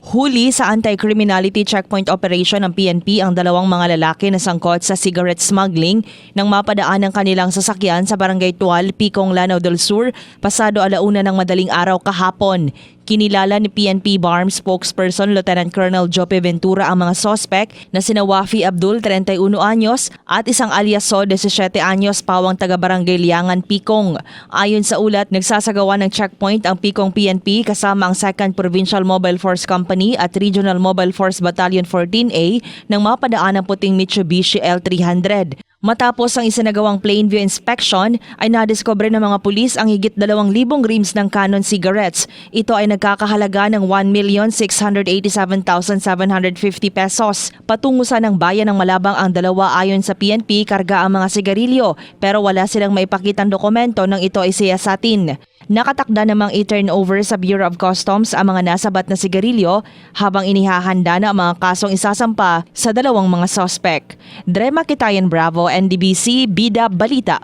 Huli sa anti-criminality checkpoint operation ng PNP ang dalawang mga lalaki na sangkot sa cigarette smuggling nang mapadaan ang kanilang sasakyan sa Barangay Tual, Picong, Lanao del Sur pasado 1:00 ng madaling araw kahapon. Kinilala ni PNP BARM spokesperson Lieutenant Colonel Jope Ventura ang mga sospek na sina Wafi Abdul, 31 anyos at isang alias So, 17 anyos, pawang taga-barangay Liangan, Picong. Ayon sa ulat, nagsasagawa ng checkpoint ang Picong PNP kasama ang 2nd Provincial Mobile Force Company at Regional Mobile Force Battalion 14A nang mapadaan ang puting Mitsubishi L300. Matapos ang isinagawang plain view inspection ay nadiskubre ng mga pulis ang higit 2,000 rims ng Canon cigarettes. Ito ay nagkakahalaga ng 1,687,750 pesos. Patungo sa ng bayan ng Malabang ang dalawa. Ayon sa PNP, karga ang mga sigarilyo pero wala silang maipakitang dokumento nang ito ay siyasatin. Nakatakda namang i-turnover sa Bureau of Customs ang mga nasabat na sigarilyo habang inihahanda na ang mga kasong isasampa sa dalawang mga sospek. Drema Kitayan Bravo, NDBC, Bida Balita.